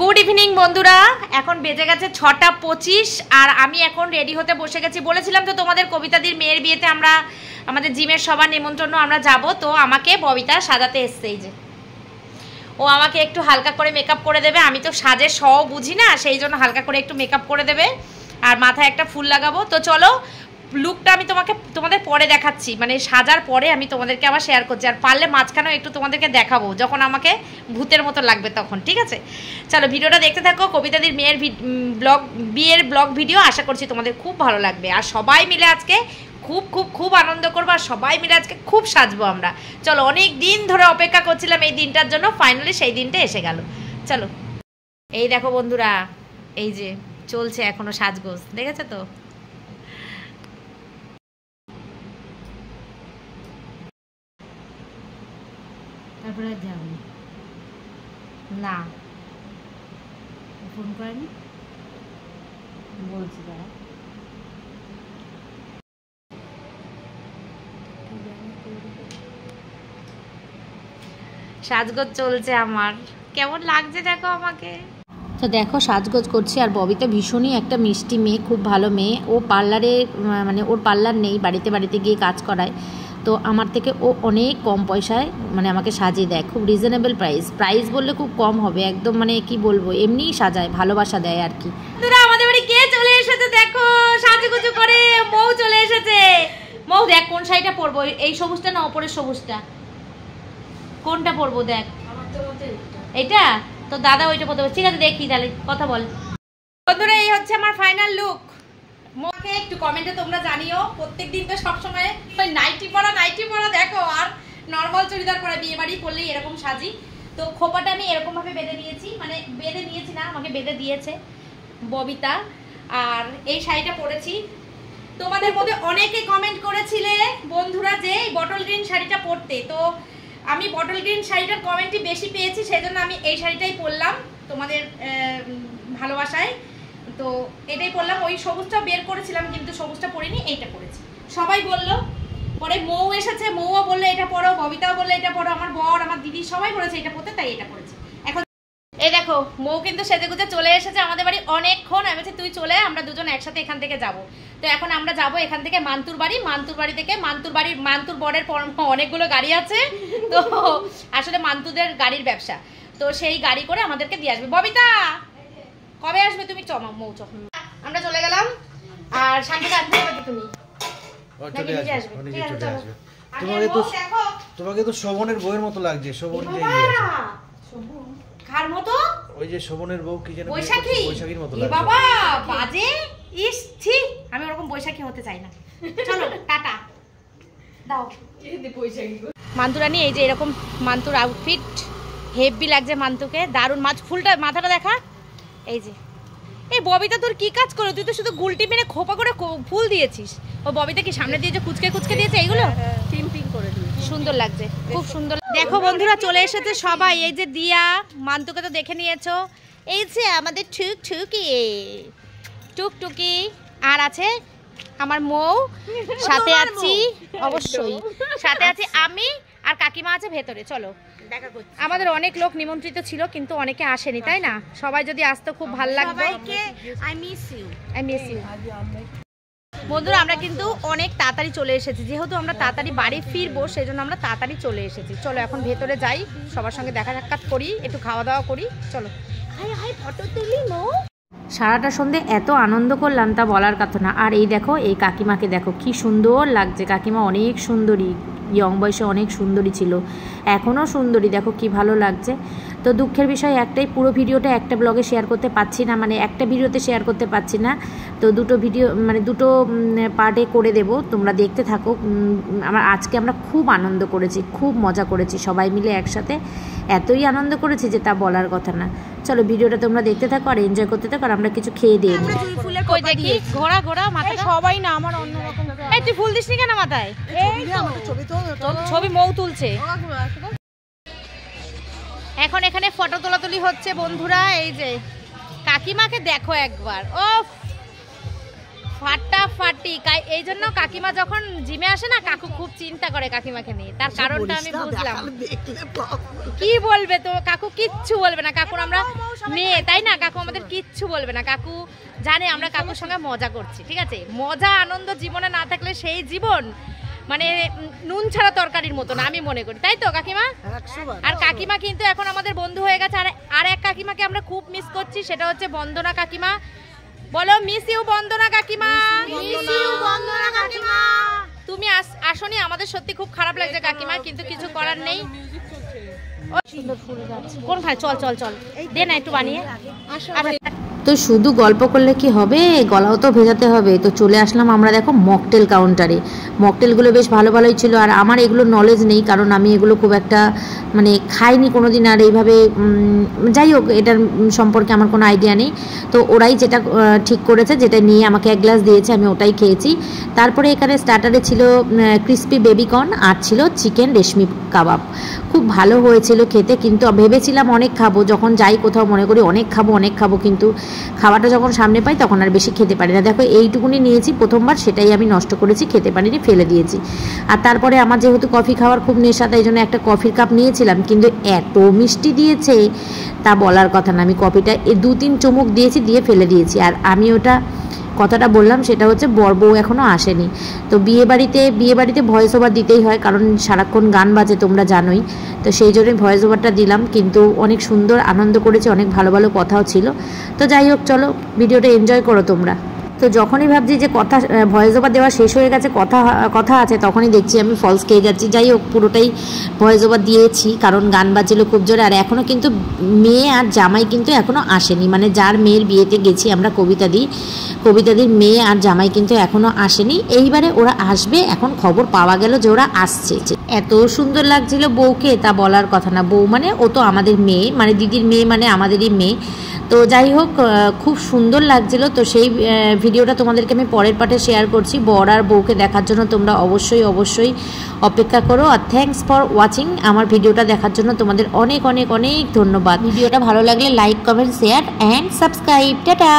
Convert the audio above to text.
Good evening বন্ধুরা, এখন বেজে গেছে 6:25 আর আমি এখন রেডি হতে বসে গেছি। বলেছিলাম তো তোমাদের কবিতাদির মেয়ের বিয়েতে আমরা আমাদের জিমের সবার নিমন্ত্রণ আমরা যাব, তো আমাকে ববিতা সাজাতে এসছে। এই যে ও আমাকে একটু হালকা করে মেকআপ করে দেবে। আমি তো সাজের সও বুঝি না, সেই জন্য হালকা করে একটু মেকআপ করে দেবে আর মাথায় একটা ফুল লাগাবো। তো চলো লুকটা আমি তোমাদের পরে দেখাচ্ছি, মানে সাজার পরে আমি তোমাদেরকে আবার শেয়ার করছি। আর পারলে মাঝখানেও একটু তোমাদেরকে দেখাবো যখন আমাকে ভূতের মতো লাগবে তখন, ঠিক আছে? চলো ভিডিওটা দেখতে থাকো। কবিতাদির মেয়ের বিয়ের ব্লগ ভিডিও, আশা করছি তোমাদের খুব ভালো লাগবে। আর সবাই মিলে আজকে খুব খুব খুব আনন্দ করবো, আর সবাই মিলে আজকে খুব সাজবো আমরা। চলো, অনেক দিন ধরে অপেক্ষা করছিলাম এই দিনটার জন্য, ফাইনালি সেই দিনটা এসে গেল। চলো, এই দেখো বন্ধুরা, এই যে চলছে এখনো সাজগোজ, দেখেছো তো? তারপরে যাও না, ফোন করেনি, বলছি দাঁড়া। সাজগোজ চলছে আমার, কেমন লাগছে দেখো আমাকে। তো দেখো সাজগোজ করছি, আর ববি তো ভীষণই একটা মিষ্টি মেয়ে, খুব ভালো মেয়ে। ও পার্লারে, মানে ওর পার্লার নেই, বাড়িতে বাড়িতে গিয়ে কাজ করায়। তো আমার থেকে ও অনেক কম পয়সায় মানে আমাকে সাজিয়ে দেয়, খুব রিজনেবল প্রাইস বললে খুব কম হবে একদম, মানে কি বলবো, এমনিই সাজায়, ভালোবাসা দেয় আর কি। তোরা আমাদের বাড়ি কে চলে এসেছে দেখো, সাজুগুজু করে মৌ চলে এসেছে। মৌ দেখ কোন শাড়িটা পরবো, এই সবুজটা না ওপরের সবুজটা, কোনটা পরবো দেখ। এইটা তো দাদা ওইটা পরতে হবে, ঠিক আছে দেখি তাহলে, কথা বল। বন্ধুরা এই হচ্ছে আমার ফাইনাল লুক। মোকে একটু কমেন্টে তোমরা জানিও, প্রত্যেকদিন তো সবসময় নাইটি পরা দেখো, আর নর্মাল চুড়িদার পরা, বিয়ে বাড়ি করলেই এরকম সাজি। তো খোপাটা আমি এরকম ভাবে বেঁধে নিয়েছি, মানে বেঁধে নিয়েছি না, আমাকে বেঁধে দিয়েছে ববিতা। আর এই শাড়িটা পরেছি। তোমাদের মধ্যে অনেকে কমেন্ট করেছিলে বন্ধুরা যে বটল গ্রিন শাড়িটা পরতে, তো আমি বটল গ্রিন শাড়িটার কমেন্টই বেশি পেয়েছি, সেই জন্য আমি এই শাড়িটাই পরলাম তোমাদের ভালোবাসায়। তো এটাই পরলাম। ওই সবুজটা বের করেছিলাম কিন্তু সবুজটা পরিনি, এইটা পরেছি। সবাই বললো, পরে মৌ এসেছে, মৌও বললো এটা পরো, ববিতাও বললো এটা পরো, আমার বর, আমার দিদি সবাই বলেছে এটা পরতে, তাই এটা পরেছি। এখন এই দেখো মৌ কিন্তু সেজেগুজে চলে এসেছে আমাদের বাড়ি অনেকক্ষণ। আমি বলছি তুই চলে, আমরা দুজন একসাথে এখান থেকে যাব। তো এখন আমরা যাব এখান থেকে মান্তুর বাড়ি থেকে মান্তুর বরের অনেকগুলো গাড়ি আছে, তো আসলে মান্তুদের গাড়ির ব্যবসা, তো সেই গাড়ি করে আমাদেরকে দিয়ে আসবে। ববিতা কবে আসবে তুমি? মৌ আমরা চলে গেলাম। আর শান্তিকে আনতে হবে তুমি, তোমাকে তো শোভনের বউয়ের মতো লাগছে। শোভন যে কার মতো? ওই যে শোভনের বউ কি জানো, বৈশাখীর মতো লাগছে। বাবা বাজে, ইস ছি, আমি ওরকম বৈশাখী হতে চাই না। চলো টাটা দাও। মান্তুরানি এই যে এরকম মান্তুর আউটফিট, হেভি লাগছে মান্তুকে, দারুণ। ফুলটা মাথাটা দেখা, এই যে। এই ববিতা তোর কি কাজ করো, তুই তো শুধু গুলটি মেরে খোপা করে ফুল দিয়েছিস। ও ববিতা কি সামনে দিয়ে যে কুচকে দিয়েছে, এইগুলো পিং করে দিয়েছে, সুন্দর লাগছে, খুব সুন্দর। দেখো বন্ধুরা চলে এসেছে সবাই, এই যে দিয়া, মান্তুকে তো দেখে নিয়েছো, এই যে আমাদের টুকটুকি, আর আছে আমার মৌ, সাথে আছি অবশ্যই, সাথে আছি আমি, আর কাকিমা আছে ভেতরে। চলো আমাদের অনেক লোক নিমন্ত্রিত ছিল কিন্তু অনেকে আসেনি, তাই না? সবাই যদি আসতো খুব ভালো লাগতো। I miss you. বন্ধুরা আমরা কিন্তু অনেক তাড়াতাড়ি চলে এসেছি, যেহেতু আমরা তাড়াতাড়ি বাড়ি ফিরবো সেই জন্য আমরা তাড়াতাড়ি চলে এসেছি। চলো এখন ভেতরে যাই, সবার সঙ্গে দেখা সাক্ষাৎ করি, একটু খাওয়া দাওয়া করি। চলো ফটো তুলি। সারাটা সন্ধে এত আনন্দ করলাম তা বলার কথা না। আর এই দেখো এই কাকিমাকে দেখো কি সুন্দর লাগছে, কাকিমা অনেক সুন্দরী, ইয়ং বয়সে অনেক সুন্দরী ছিল, এখনও সুন্দরী, দেখো কি ভালো লাগছে। তো দুঃখের বিষয় একটাই, পুরো ভিডিওটা একটা ব্লগে শেয়ার করতে পারছি না, মানে একটা ভিডিওতে শেয়ার করতে পারছি না। তো দুটো ভিডিও মানে দুটো পার্টে করে দেব, তোমরা দেখতে থাকো। আজকে আমরা খুব আনন্দ করেছি, খুব মজা করেছি সবাই মিলে একসাথে, এতই আনন্দ করেছি যে তা বলার কথা না। চলো ভিডিওটা তোমরা দেখতে থাকো আর এনজয় করতে থাকো, আর আমরা কিছু খেয়ে দিয়ে নিই। ঘোড়া মাথায় সবাই না, আমার অন্যরকম। এই তুই ফুল দিসনি কেন মাথায়? ছবি মৌ তুলছে এখন, এখানে ফটো তোলাতুলি হচ্ছে বন্ধুরা। এই যে কাকিমাকে দেখো একবার, ও ফাটাফাটি। এই জন্য কাকিমা যখন জিমে আসে না, কাকু খুব চিন্তা করে কাকিমাকে নিয়ে, তার কারণটা আমি বুঝলাম। কি বলবে তো কাকু? কিচ্ছু বলবে না কাকুর। আমরা মেয়ে, তাই না? কাকু আমাদের কিচ্ছু বলবে না, কাকু জানে আমরা কাকুর সঙ্গে মজা করছি, ঠিক আছে? মজা আনন্দ জীবনে না থাকলে সেই জীবন মানে নুন ছাড়া তরকারির মতো না, আমি মনে করি, তাই তো কাকিমা? আর কাকিমা কিন্তু এখন আমাদের বন্ধু হয়ে গেছে। আর এক কাকিমাকে আমরা খুব মিস করছি, সেটা হচ্ছে বন্দনা কাকিমা। বলো মিস ইউ বন্দনা কাকিমা। তুমি আসনি, আমাদের সত্যি খুব খারাপ লাগছে কাকিমা, কিন্তু কিছু করার নেই। সুন্দর ফুল গাছ কোনখানে? চল চল চল, দে না একটু বানিয়ে। তো শুধু গল্প করলে কি হবে, গলাও তো ভেজাতে হবে। তো চলে আসলাম আমরা দেখো মকটেল কাউন্টারে। মকটেলগুলো বেশ ভালো ভালোই ছিল, আর আমার এগুলো নলেজ নেই, কারণ আমি এগুলো খুব একটা মানে খাইনি কোনো দিন, আর এইভাবে যাই হোক এটার সম্পর্কে আমার কোনো আইডিয়া নেই। তো ওরাই যেটা ঠিক করেছে, যেটা নিয়ে আমাকে এক গ্লাস দিয়েছে, আমি ওটাই খেয়েছি। তারপরে এখানে স্টার্টারে ছিল ক্রিস্পি বেবিকর্ন, আর ছিল চিকেন রেশমি কাবাব। খুব ভালো হয়েছিল খেতে, কিন্তু ভেবেছিলাম অনেক খাবো, যখন যাই কোথাও মনে করি অনেক খাবো, কিন্তু খাওয়াটা যখন সামনে পাই তখন আর বেশি খেতে পারি না। দেখো এইটুকুনি নিয়েছি প্রথমবার, সেটাই আমি নষ্ট করেছি, খেতে পারিনি, ফেলে দিয়েছি। আর তারপরে আমার যেহেতু কফি খাওয়ার খুব নেশা, তাই জন্য একটা কফির কাপ নিয়েছিলাম, কিন্তু এত মিষ্টি দিয়েছে তা বলার কথা না। আমি কফিটা 2-3 চুমুক দিয়েছি, দিয়ে ফেলে দিয়েছি। আর আমি ওটা কথাটা বললাম সেটা হচ্ছে বর বউ এখনও আসেনি। তো বিয়েবাড়িতে ভয়েস ওভার দিতেই হয়, কারণ সারাক্ষণ গান বাজে তোমরা জানোই। তো সেই জন্যই ভয়েস ওভারটা দিলাম, কিন্তু অনেক সুন্দর আনন্দ করেছি, অনেক ভালো ভালো কথাও ছিল। তো যাই হোক, চলো ভিডিওটা এনজয় করো তোমরা। তো যখনই ভাবছি যে কথা ভয়েস ওভার দেওয়া শেষ হয়ে গেছে, কথা আছে, তখনই দেখছি আমি ফলস খেয়ে যাচ্ছি। যাই হোক, পুরোটাই ভয়েস ওভার দিয়েছি, কারণ গান বাজছিল খুব জোরে। আর এখনও কিন্তু মেয়ে আর জামাই কিন্তু এখনও আসেনি, মানে যার মেয়ের বিয়েতে গেছি আমরা কবিতাদির মেয়ে আর জামাই কিন্তু এখনও আসেনি। এইবারে ওরা আসবে, এখন খবর পাওয়া গেল যে ওরা আসছে। এত সুন্দর লাগছিল বউকে, তা বলার কথা না। বউ মানে ও তো আমাদের মেয়ে, মানে দিদির মেয়ে, মানে আমাদেরই মেয়ে। তো যাই হোক, খুব সুন্দর লাগছিল। তো সেই ভিডিওটা তোমাদেরকে আমি পরের পার্টে শেয়ার করছি। বর আর বউকে দেখার জন্য তোমরা অবশ্যই অপেক্ষা করো। আর থ্যাঙ্কস ফর ওয়াচিং। আমার ভিডিওটা দেখার জন্য তোমাদের অনেক অনেক অনেক ধন্যবাদ। ভিডিওটা ভালো লাগলে like, comment, share and subscribe. Tata.